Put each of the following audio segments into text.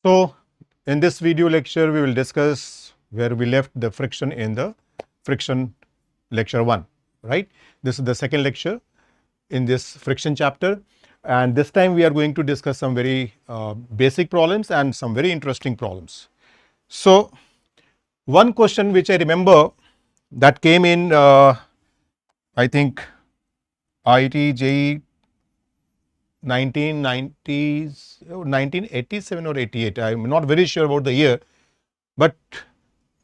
So, in this video lecture, we will discuss where we left the friction in the friction lecture 1, right. This is the second lecture in this friction chapter, and this time we are going to discuss some very basic problems and some very interesting problems. So, one question which I remember that came in I think IIT JEE 1990s, 1987 or 88, I am not very sure about the year, but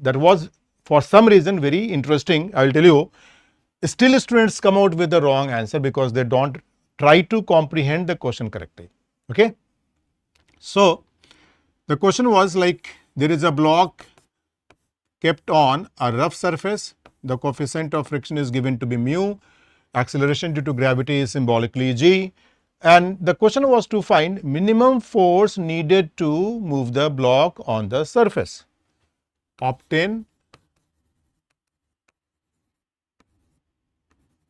that was for some reason very interesting. I will tell you, still students come out with the wrong answer because they don't try to comprehend the question correctly. Okay. So, the question was like, there is a block kept on a rough surface, the coefficient of friction is given to be mu, acceleration due to gravity is symbolically g, and the question was to find minimum force needed to move the block on the surface. Obtain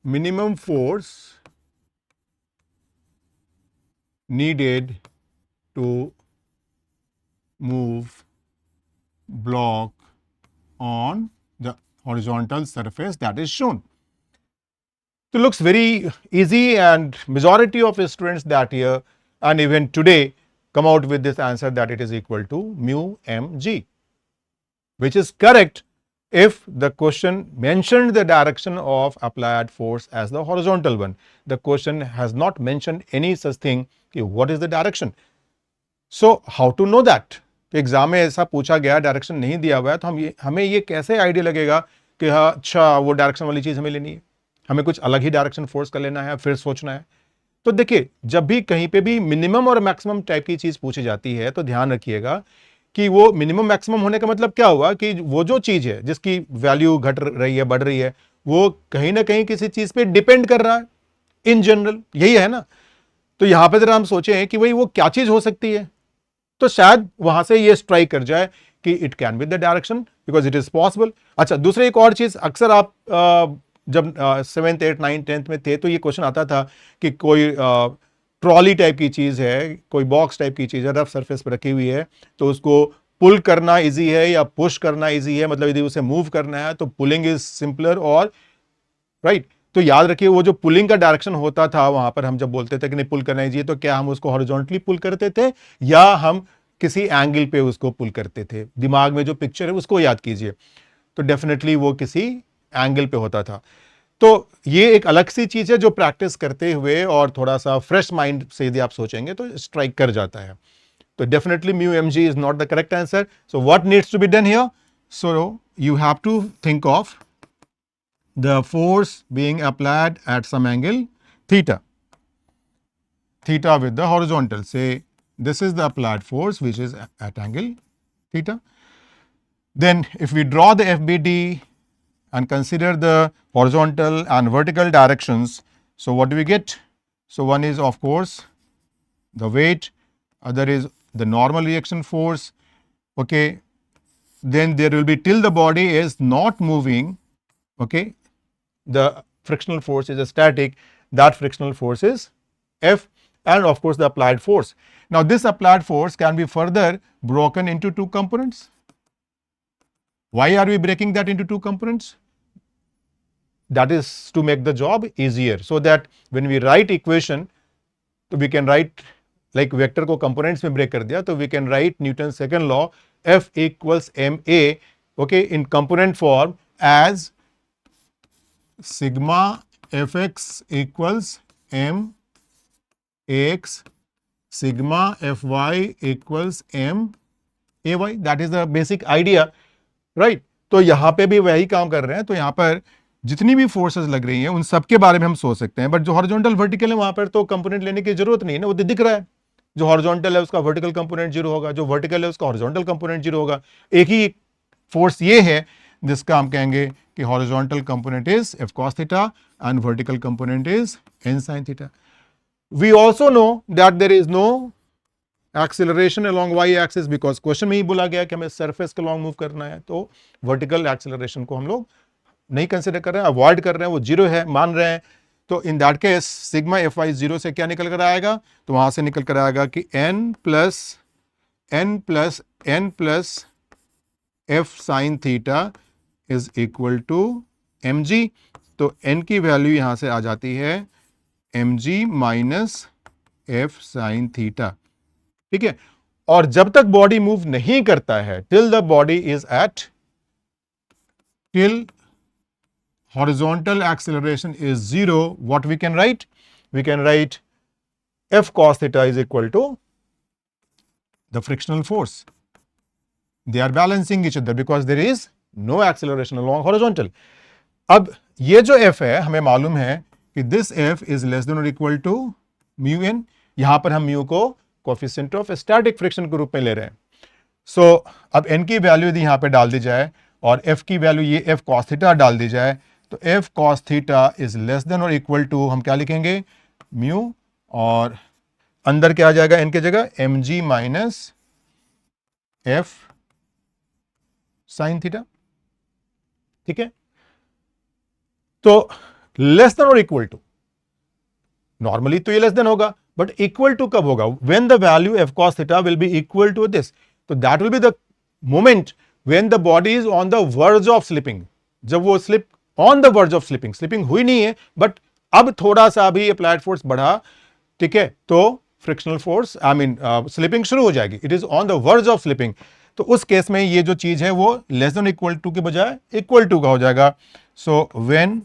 minimum force needed to move block on the horizontal surface that is shown. So, it looks very easy, and majority of students that year and even today come out with this answer that it is equal to mu mg, which is correct if the question mentioned the direction of applied force as the horizontal one. The question has not mentioned any such thing, what is the direction. So, how to know that? Exam में ऐसा पूछा गया, direction नहीं दिया हुआ है, तो हमें ये कैसे आइडिया लगेगा कि हाँ अच्छा वो डायरेक्शन वाली चीज हमें लेनी है, हमें कुछ अलग ही डायरेक्शन फोर्स कर लेना है, फिर सोचना है. तो देखिए, जब भी कहीं पे भी मिनिमम और मैक्सिमम टाइप की चीज पूछी जाती है तो ध्यान रखिएगा कि वो मिनिमम मैक्सिमम होने का मतलब क्या हुआ कि वो जो चीज है जिसकी वैल्यू घट रही है बढ़ रही है वो कहीं ना कहीं किसी चीज पे डिपेंड कर रहा है इन जनरल, यही है ना. तो यहां पे जरा हम सोचें कि भाई वो क्या चीज हो सकती है, तो शायद वहां से ये स्ट्राइक कर जाए कि it can be the direction because it is possible. अच्छा, दूसरी एक और चीज, अक्सर आप जब 7th 8th 9th 10th में थे तो ये क्वेश्चन आता था कि कोई ट्रॉली टाइप की चीज है, कोई बॉक्स टाइप की चीज है, रफ सरफेस पर रखी हुई है, तो उसको पुल करना इजी है या पुश करना इजी है, मतलब यदि उसे मूव करना है तो पुलिंग इज सिंपलर और राइट. तो याद रखिए, वो जो पुलिंग का डायरेक्शन होता था वहां पर हम जब बोलते थे कि नहीं पुल करना चाहिए, तो क्या हम उसको हॉरिजॉन्टली पुल करते थे या हम किसी एंगल पे उसको पुल करते थे. दिमाग में जो पिक्चर है उसको याद कीजिए, तो डेफिनेटली वो किसी एंगल पे होता था. तो ये एक अलग सी चीज है जो प्रैक्टिस करते हुए और थोड़ा सा फ्रेश माइंड से यदि आप सोचेंगे तो स्ट्राइक कर जाता है. तो definitely mu m g is not the correct answer. So what needs to be done here? So you have to think of the force being applied at some angle theta with the horizontal. Say this is the applied force which is at angle theta. Then if we draw the FBD and consider the horizontal and vertical directions, so what do we get? So one is of course the weight, other is the normal reaction force. Okay, then there will be till the body is not moving, okay, the frictional force is a static, that frictional force is F, and of course the applied force. Now this applied force can be further broken into two components. Why are we breaking that into two components? That is to make the job easier, so that when we write equation, so we can write like vector को components में break कर दिया, तो we can write Newton's second law F equals ma, okay, in component form as sigma fx equals m ax, sigma fy equals m ay. That is the basic idea, right? तो यहां पे भी वही काम कर रहे हैं. तो यहां पर जितनी भी फोर्सेस लग रही हैं उन सब के बारे में हम सोच सकते हैं, बट जो हॉरिजॉन्टल वर्टिकल है वहां पर तो कंपोनेंट लेने की जरूरत नहीं है ना, वो दिख रहा है. जो हॉरिजॉन्टल है उसका वर्टिकल कंपोनेंट जीरो होगा, जो वर्टिकल है उसका हॉरिजॉन्टल कंपोनेंट जीरो होगा. एक ही फोर्स ये है जिसका हम कहेंगे कि horizontal component is f cos theta and vertical component is n sin theta. We also know that there is no acceleration along y axis because question में ही बोला गया कि हमें सरफेस के लॉन्ग मूव करना है, तो वर्टिकल एक्सेलरेशन को हम लोग नहीं कंसिडर कर रहे हैं, अवॉइड कर रहे हैं, वो जीरो है मान रहे हैं. तो in that case sigma f y zero से क्या निकल कर आएगा? तो वहां से निकल कर आएगा कि n plus n plus f sin theta is equal to mg। तो n की वैल्यू यहां से आ जाती है mg minus f sin theta. ठीक है, और जब तक बॉडी मूव नहीं करता है, till the body is at, till horizontal acceleration is 0, what we can write? We can write f cos theta is equal to the frictional force. They are balancing each other because there is no acceleration along horizontal. अब ये जो f है, हमें मालूम है कि this f is less than or equal to mu n। यहां पर हम mu को कोफिशिएंट ऑफ स्टैटिक फ्रिक्शन के रूप में ले रहे हैं। सो अब n की वैल्यू यदि यहां पे डाल दी जाए और f की वैल्यू ये f cos थीटा डाल दी जाए, तो f cos theta is less than और इक्वल टू, हम क्या लिखेंगे, म्यू, और अंदर क्या आ जाएगा n की जगह, mg minus f sin theta. ठीक है, तो लेस देन और इक्वल टू, नॉर्मली तो ये लेस देन होगा, बट इक्वल टू कब होगा, when the value f cos theta will be equal to this. तो that will be the moment when the body is on the verge of slipping. जब वो slip on the verge of slipping, slipping हुई नहीं है but अब थोड़ा सा भी अप्लाइड फोर्स बढ़ा, ठीक है, तो फ्रिक्शनल फोर्स स्लिपिंग शुरू हो जाएगी, it is on the verge of slipping. तो उस केस में ये जो चीज है वो लेस देन इक्वल टू के बजाय इक्वल टू का हो जाएगा। So when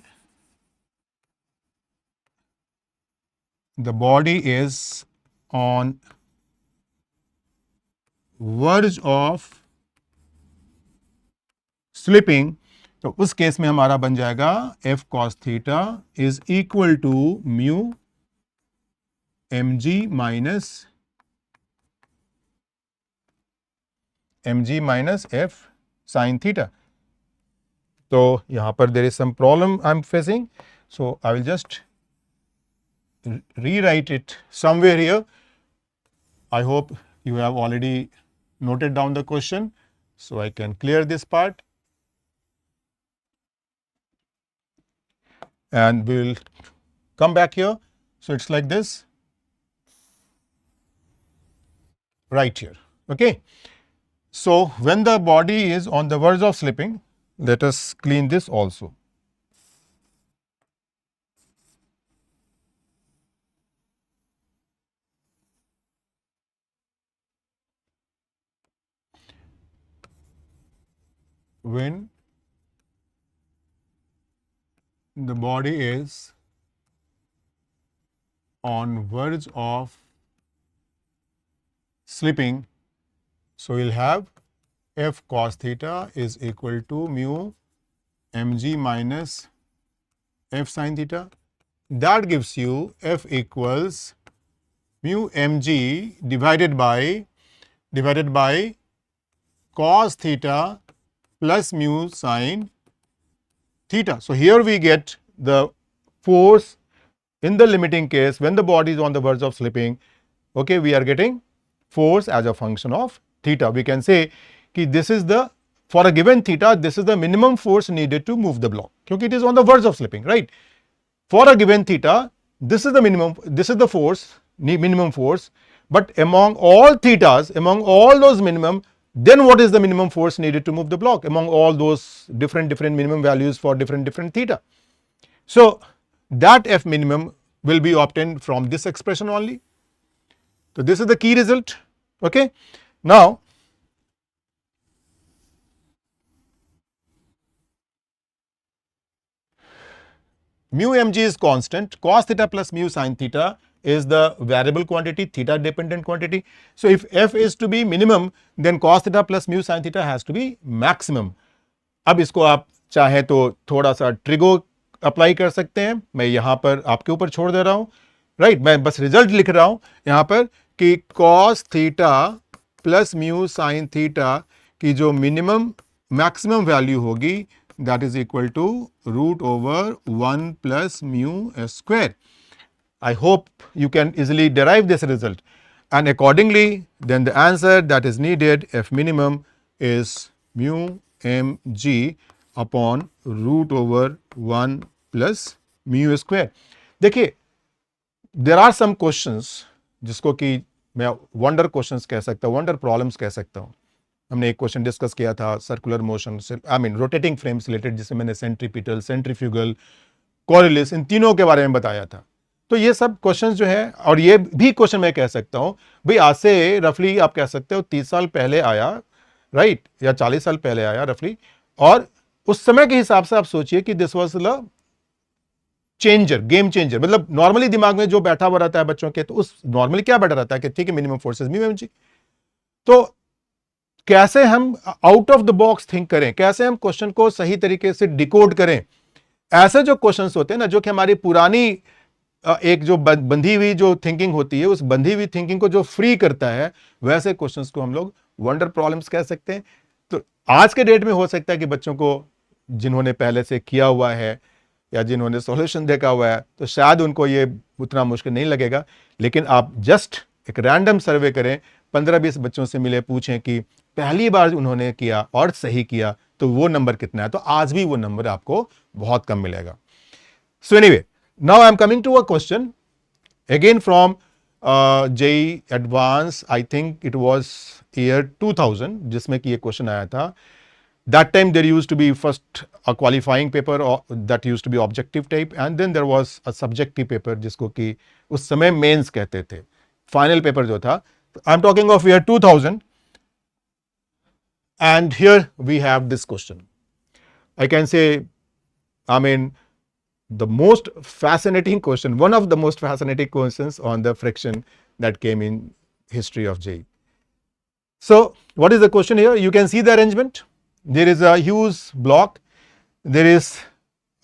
the body is on verge of slipping, तो उस केस में हमारा बन जाएगा f cos theta is equal to mu mg minus f sin theta. तो यहां पर there is some problem I am facing, so I will just rewrite it somewhere here. I hope you have already noted down the question, so I can clear this part and we will come back here. So it's like this right here. Okay, so when the body is on the verge of slipping, let us clean this also. When the body is on verge of slipping, so we'll have f cos theta is equal to mu mg minus f sin theta. That gives you f equals mu mg divided by cos theta plus mu sin theta. So here we get the force in the limiting case when the body is on the verge of slipping. Okay, we are getting force as a function of theta. We can say कि this is the, for a given theta, this is the minimum force needed to move the block, क्योंकि it is on the verge of slipping, right? For a given theta, this is the minimum, this is the force, minimum force, but among all thetas, among all those minimum, then what is the minimum force needed to move the block among all those different minimum values for different theta. So that f minimum will be obtained from this expression only. So this is the key result. Okay, now mu mg is constant, cos theta plus mu sin theta is the variable quantity, theta dependent quantity. So if f is to be minimum, then cos theta plus mu sin theta has to be maximum. अब इसको आप चाहे तो थोड़ा सा trigo apply कर सकते हैं, मैं यहां पर आपके ऊपर छोड़ दे रहा हूं, राइट? मैं बस रिजल्ट लिख रहा हूं यहां पर कि cos theta plus mu sine theta की जो मिनिमम मैक्सिमम वैल्यू होगी, that is equal to root over 1 plus mu square. I hope you can easily derive this result, and accordingly then the answer that is needed, f minimum, is mu mg upon root over 1 plus mu square. देखिए, there are some questions जिसको कि मैं wonder questions कह सकता हूँ, wonder problems कह सकता हूँ। हमने एक क्वेश्चन डिस्कस किया था सर्कुलर मोशन से, आई मीन रोटेटिंग फ्रेम से रिलेटेड, जिसमें मैंने सेंट्रीपिटल, सेंट्रीफ्यूगल, कॉरियलिस, इन तीनों के बारे में बताया था। तो ये सब क्वेश्चंस जो है, और ये भी क्वेश्चन मैं कह सकता हूँ भाई आज से रफली आप कह सकते हो 30 साल पहले आया, राइट, या 40 साल पहले आया रफली, और उस समय के हिसाब से आप सोचिए कि this was the changer, game changer. मतलब नॉर्मली दिमाग में जो बैठा हुआ रहता है बच्चों के, तो उस नॉर्मली क्या बैठा रहता है कि ठीक है मिनिमम फोर्सेस mg। तो कैसे हम out of the box think करें, कैसे हम क्वेश्चन को सही तरीके से डिकोड करें, ऐसे जो क्वेश्चंस होते हैं ना, जो कि हमारी पुरानी एक जो बंधी हुई जो थिंकिंग होती है, उस बंधी हुई थिंकिंग को जो फ्री करता है, वैसे क्वेश्चंस को हम लोग वंडर प्रॉब्लम्स कह सकते हैं। तो आज के डेट में हो सकता है कि बच्चों को, जिन्होंने पहले से किया हुआ है या जिन्होंने सॉल्यूशन देखा हुआ है, तो शायद उनको ये उतना मुश्किल नहीं लगेगा। लेकिन आप जस्ट एक रैंडम सर्वे करें, 15-20 बच्चों से मिले, पूछें कि पहली बार उन्होंने किया और सही किया तो वो नंबर कितना है, तो आज भी वो नंबर आपको बहुत कम मिलेगा। So anyway, now I am coming to a question again from JEE advance, I think it was year 2000, जिसमें कि ये क्वेश्चन आया था। That time there used to be first a qualifying paper that used to be objective type, and then there was a subjective paper जिसको कि उस समय mains कहते थे, फाइनल पेपर जो था। I am talking of year 2000, and here we have this question. I can say, I mean, the most fascinating question, one of the most fascinating questions on the friction that came in history of JEE. So what is the question here? You can see the arrangement. There is a huge block, there is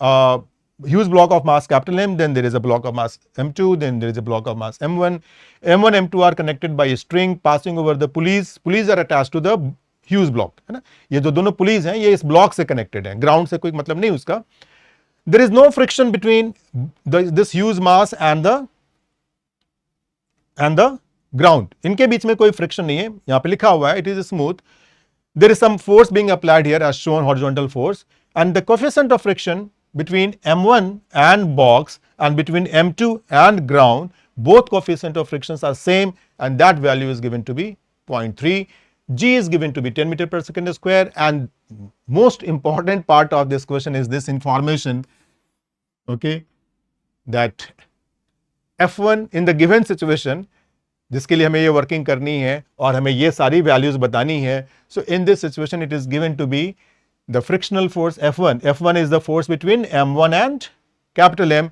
a huge block of mass capital M, then there is a block of mass M2, then there is a block of mass M1. M1, M2 are connected by a string passing over the pulleys. Pulleys are attached to the huge block, है ना। ये जो दोनों pulleys हैं ये इस block से connected हैं, ग्राउंड से कोई मतलब नहीं उसका। There is no friction between this huge mass and the ground. इनके बीच में कोई फ्रिक्शन नहीं है, यहाँ पे लिखा हुआ है it is smooth. There is some force being applied here as shown, horizontal force, and the coefficient of friction between M1 and box and between M2 and ground, both coefficient of frictions are same, and that value is given to be 0.3. G is given to be 10 meter per second square, and most important part of this question is this information, okay, that F1 in the given situation, जिसके लिए हमें ये working करनी है और हमें ये सारी वैल्यूज बतानी है। So in this situation it is given to be the frictional force F1. F1 is the force between M1 and capital M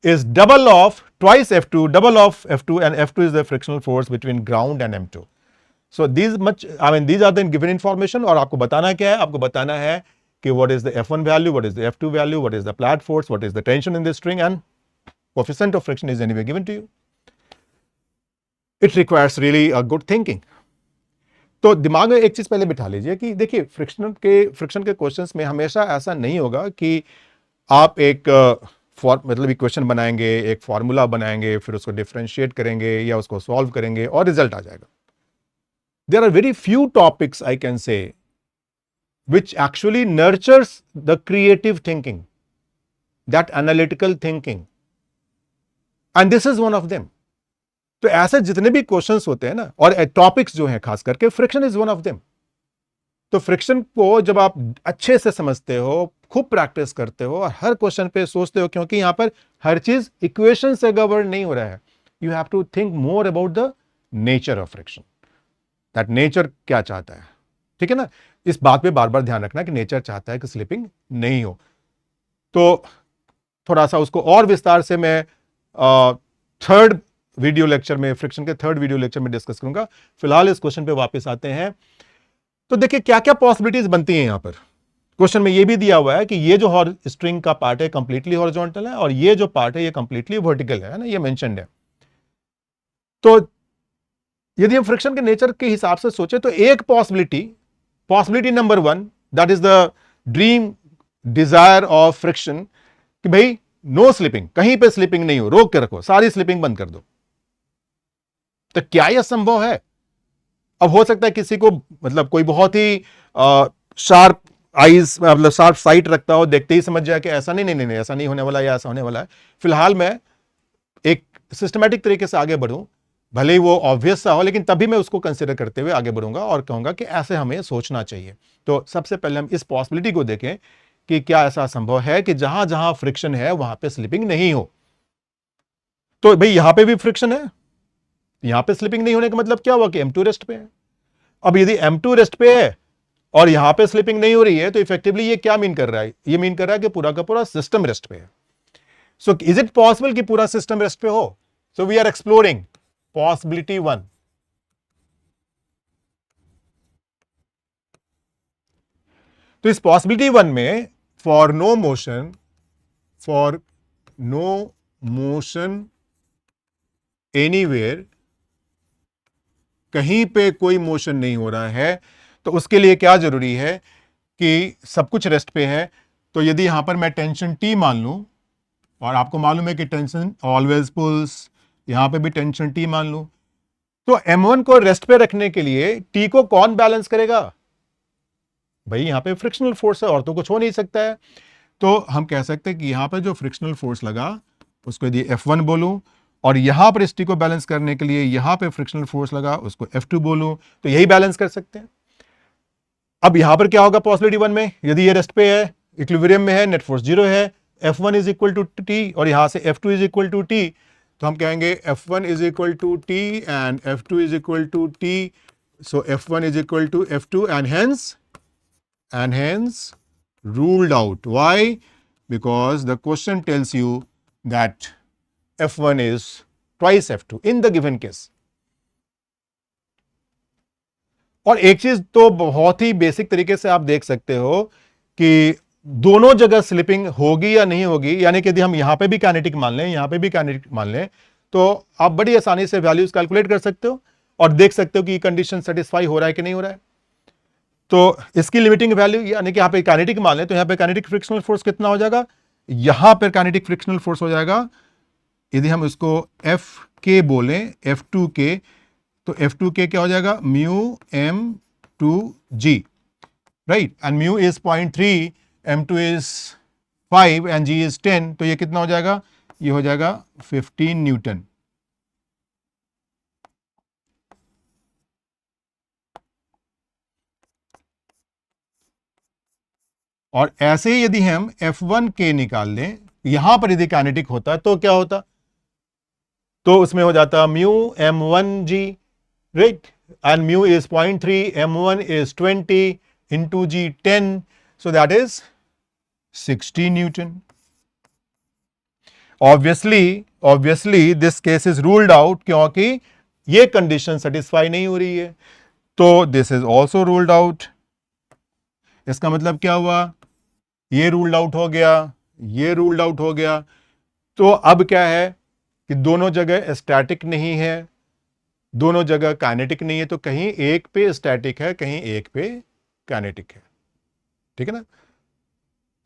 is double of twice F2, double of F2, and F2 is the frictional force between ground and M2. So these are the given information, और आपको बताना क्या है, आपको बताना है कि what is the F1 value, what is the F2 value, what is the applied force, what is the tension in the string, and coefficient of friction is anyway given to you. It requires really a good thinking. तो दिमाग में एक चीज पहले बिठा लीजिए कि देखिए फ्रिक्शन के क्वेश्चंस में हमेशा ऐसा नहीं होगा कि आप एक मतलब इक्वेशन बनाएंगे, एक फॉर्मूला बनाएंगे, फिर उसको डिफरेंशिएट करेंगे या उसको सॉल्व करेंगे और रिजल्ट आ जाएगा। There are very few topics I can say which actually nurtures the creative thinking, that analytical thinking, and this is one of them. तो ऐसे जितने भी क्वेश्चंस होते हैं ना, और टॉपिक्स जो हैं खास करके, friction is one of them. तो फ्रिक्शन को जब आप अच्छे से समझते हो, खूब प्रैक्टिस करते हो और हर क्वेश्चन पे सोचते हो, क्योंकि यहां पर हर चीज इक्वेशन से गवर्न नहीं हो रहा है, you have to think more about the nature of friction, that nature क्या चाहता है, ठीक है ना। इस बात पे बार बार ध्यान रखना कि नेचर चाहता है कि स्लिपिंग नहीं हो। तो थोड़ा सा उसको और विस्तार से मैं थर्ड वीडियो लेक्चर में, फ्रिक्शन के थर्ड वीडियो लेक्चर में डिस्कस करूंगा। फिलहाल इस क्वेश्चन पे वापस आते हैं। तो देखिए क्या क्या पॉसिबिलिटीज बनती हैं यहां पर। क्वेश्चन में ये भी दिया हुआ है कि ये जो स्ट्रिंग का पार्ट है कंप्लीटली हॉरिजॉन्टल है और ये जो पार्ट है ये कंप्लीटली वर्टिकल है ना, ये मेंशन्ड है। तो यदि हम फ्रिक्शन के नेचर के हिसाब से सोचे तो एक possibility number 1, that is the dream desire of friction, कि भाई नो स्लिपिंग, कहीं पे स्लिपिंग नहीं हो, रोक के रखो, सारी स्लिपिंग बंद कर दो। तो क्या यह संभव है? अब हो सकता है किसी को, मतलब कोई बहुत ही शार्प आईज, मतलब शार्प साइट रखता हो, देखते ही समझ जाए कि ऐसा नहीं, ऐसा नहीं होने वाला या ऐसा होने वाला है। फिलहाल मैं एक सिस्टमैटिक तरीके से आगे बढ़ूं भले ही वो ऑब्वियस सा हो, लेकिन तभी मैं उसको कंसिडर करते हुए आगे बढ़ूंगा और कहूंगा कि ऐसे हमें सोचना चाहिए। तो सबसे पहले हम इस पॉसिबिलिटी को देखें कि क्या ऐसा संभव है कि जहां जहां फ्रिक्शन है वहां पे स्लिपिंग नहीं हो। तो भाई यहां पे भी फ्रिक्शन है, यहां पे स्लिपिंग नहीं होने का मतलब क्या हुआ कि M2 रेस्ट पे है। अब यदि M2 रेस्ट पे है और यहां पे स्लिपिंग नहीं हो रही है, तो इफेक्टिवली ये क्या मीन कर रहा है, ये मीन कर रहा है कि पूरा का पूरा सिस्टम रेस्ट पे है। सो इज इट पॉसिबल कि पूरा सिस्टम रेस्ट पे हो? So we are exploring possibility 1। तो इस पॉसिबिलिटी 1 में फॉर नो मोशन एनीवेयर, कहीं पे कोई मोशन नहीं हो रहा है, तो उसके लिए क्या जरूरी है कि सब कुछ रेस्ट पे है। तो यदि यहां पर मैं टेंशन T मान लूं, और आपको मालूम है कि टेंशन ऑलवेज पुल्स, यहां पे भी टेंशन T मान लूं, तो M1 को रेस्ट पे रखने के लिए T को कौन बैलेंस करेगा? भाई यहां पे फ्रिक्शनल फोर्स है और तो कुछ हो नहीं सकता है। तो हम कह सकते हैं कि यहां पर जो फ्रिक्शनल फोर्स लगा उसको यदि F1 बोलूं, और यहां पर इस T को बैलेंस करने के लिए यहां पे फ्रिक्शनल फोर्स लगा उसको F2 बोलूं, तो यही बैलेंस कर सकते हैं। अब यहां पर क्या होगा पॉसिबिलिटी 1 में, यदि ये रेस्ट पे है, इक्विलिब्रियम में है, नेट फोर्स 0 है, F1 is equal to T और यहां से F2 is equal to T, तो हम कहेंगे F1 is equal to T and F2 is equal to T, so F1 is equal to F2 and hence ruled out. Why? Because the question tells you that F1 is twice F2 in the given case. और एक चीज तो बहुत ही basic तरीके से आप देख सकते हो कि दोनों जगह स्लिपिंग होगी या नहीं होगी, यानी कि यदि हम यहां पे भी काइनेटिक मान लें, यहां पे भी काइनेटिक मान लें, तो आप बड़ी आसानी से वैल्यूज कैलकुलेट कर सकते हो और देख सकते हो कि कंडीशन सेटिस्फाई हो रहा है कि नहीं हो रहा है। तो इसकी लिमिटिंग वैल्यू, यानी कि यहां पे काइनेटिक मान लें, तो यहां पे काइनेटिक फ्रिक्शनल फोर्स कितना हो जाएगा, यहां पर काइनेटिक फ्रिक्शनल फोर्स हो जाएगा, यदि हम इसको एफ के बोलें, F2 के, तो F2 के क्या हो जाएगा, mu M2G, right, and mu is 0.3, M2 is 5 and G is 10, तो ये कितना हो जाएगा, ये हो जाएगा 15 न्यूटन। और ऐसे ही यदि हम F1 के निकाल लें, यहां पर यदि काइनेटिक होता तो क्या होता, तो उसमें हो जाता mu M1G, right, and mu is 0.3, M1 is 20, into G 10, so that is 60 Newton. Obviously this case is ruled out क्योंकि ये कंडीशन सेटिस्फाई नहीं हो रही है, तो this is also ruled out। इसका मतलब क्या हुआ, ये रूल्ड आउट हो गया, ये रूल्ड आउट हो गया। तो अब क्या है कि दोनों जगह स्टैटिक नहीं है, दोनों जगह काइनेटिक नहीं है, तो कहीं एक पे स्टैटिक है, कहीं एक पे काइनेटिक है, ठीक है ना।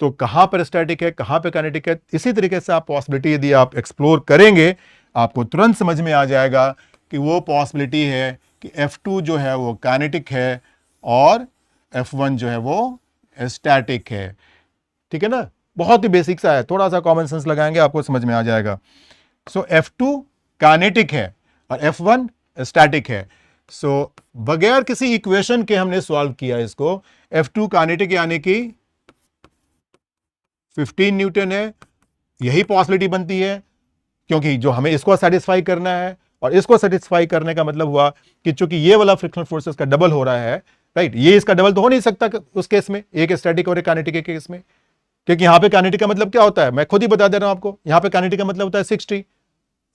तो कहां पर स्टैटिक है, कहां पे काइनेटिक है, इसी तरीके से आप पॉसिबिलिटी यदि आप एक्सप्लोर करेंगे, आपको तुरंत समझ में आ जाएगा कि वो पॉसिबिलिटी है कि F2 जो है वो काइनेटिक है और F1 जो है वो स्टैटिक है, ठीक है ना। बहुत ही बेसिक सा है, थोड़ा सा कॉमन सेंस लगाएंगे आपको समझ में आ जाएगा। सो F2 काइनेटिक है और F1 स्टैटिक है। सो बगैर किसी इक्वेशन के हमने सॉल्व किया इसको। F2 काइनेटिक यानी कि 15 न्यूटन है, यही पॉसिबिलिटी बनती है, क्योंकि जो हमें इसको सेटिस्फाई करना है और इसको सेटिस्फाई करने का मतलब हुआ कि चूंकि ये वाला फ्रिक्शनल फोर्सेस का डबल हो रहा है, राइट, ये इसका डबल तो हो नहीं सकता उस केस में, एक स्टैटिक और एक काइनेटिक के केस में, क्योंकि यहां पे काइनेटिक का मतलब क्या होता है, मैं खुद ही बता दे रहा हूं आपको, यहां पे काइनेटिक का मतलब होता है 60,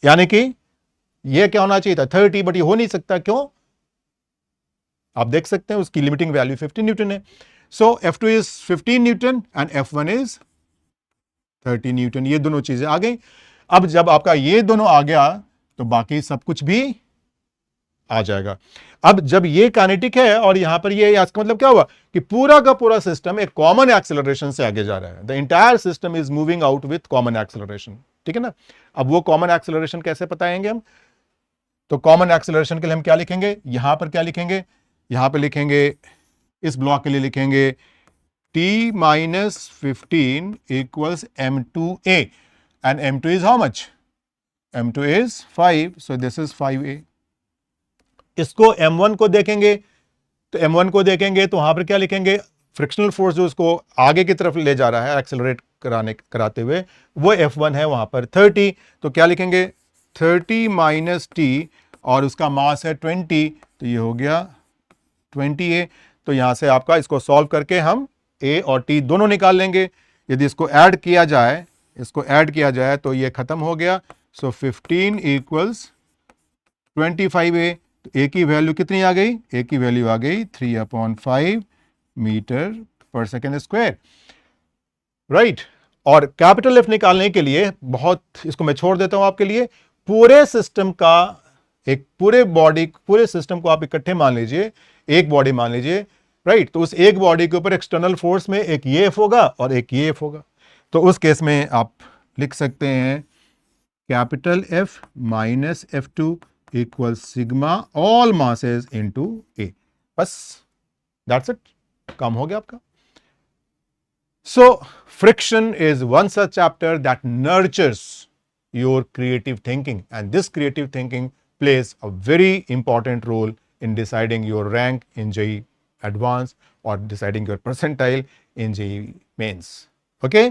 यानी कि ये क्या होना चाहिए था 30, बट ये हो नहीं सकता, क्यों, आप देख सकते हैं उसकी लिमिटिंग वैल्यू 15 न्यूटन है। सो F2 is 15 Newton and F1 is 30 Newton, ये दोनों चीजें आ गई। अब जब आपका ये दोनों आ गया तो बाकी सब कुछ भी आ जाएगा। अब जब ये काइनेटिक है और यहां पर ये, इसका मतलब क्या हुआ कि पूरा का पूरा सिस्टम एक कॉमन एक्सेलरेशन से आगे जा रहा है, the entire system is moving out with common acceleration, ठीक है ना। अब वो कॉमन एक्सेलरेशन कैसे बताएंगे हम, तो कॉमन एक्सेलरेशन के लिए हम क्या लिखेंगे, यहां पर क्या लिखेंगे, यहां पर लिखेंगे, इस ब्लॉक के लिए लिखेंगे T minus 15 equals M2A, and M2 is how much, M2 is 5, so this is 5A, इसको M1 को देखेंगे तो M1 को देखेंगे तो वहां पर क्या लिखेंगे, फ्रिक्शनल फोर्स जो उसको आगे की तरफ ले जा रहा है एक्सेलरेट कराते हुए, वो F1 है वहां पर 30। तो क्या लिखेंगे 30 माइनस टी और उसका मास है 20, तो ये हो गया 20A। तो यहां से आपका इसको सॉल्व करके हम A और T दोनों निकाल लेंगे। यदि इसको ऐड किया जाए तो ये खत्म हो गया। सो 15 इक्वल्स 25A। तो A की वैल्यू कितनी आ गई, A की वैल्यू आ गई 3/5 मीटर पर सेकेंड स्क्वायर, राइट। और कैपिटल F निकालने के लिए बहुत, इसको मैं छोड़ देता हूं आपके लिए, पूरे सिस्टम का एक पूरे सिस्टम को आप इकट्ठे मान लीजिए, एक बॉडी मान लीजिए, राइट। तो उस एक बॉडी के ऊपर एक्सटर्नल फोर्स में एक ये F होगा और एक ये F होगा। तो उस केस में आप लिख सकते हैं capital F minus F2 equal sigma all masses into A। बस दैट्स इट, काम हो गया आपका। So, friction is one such chapter that nurtures your creative thinking, and this creative thinking plays a very important role in deciding your rank in JEE Advanced or deciding your percentile in JEE Mains. Okay?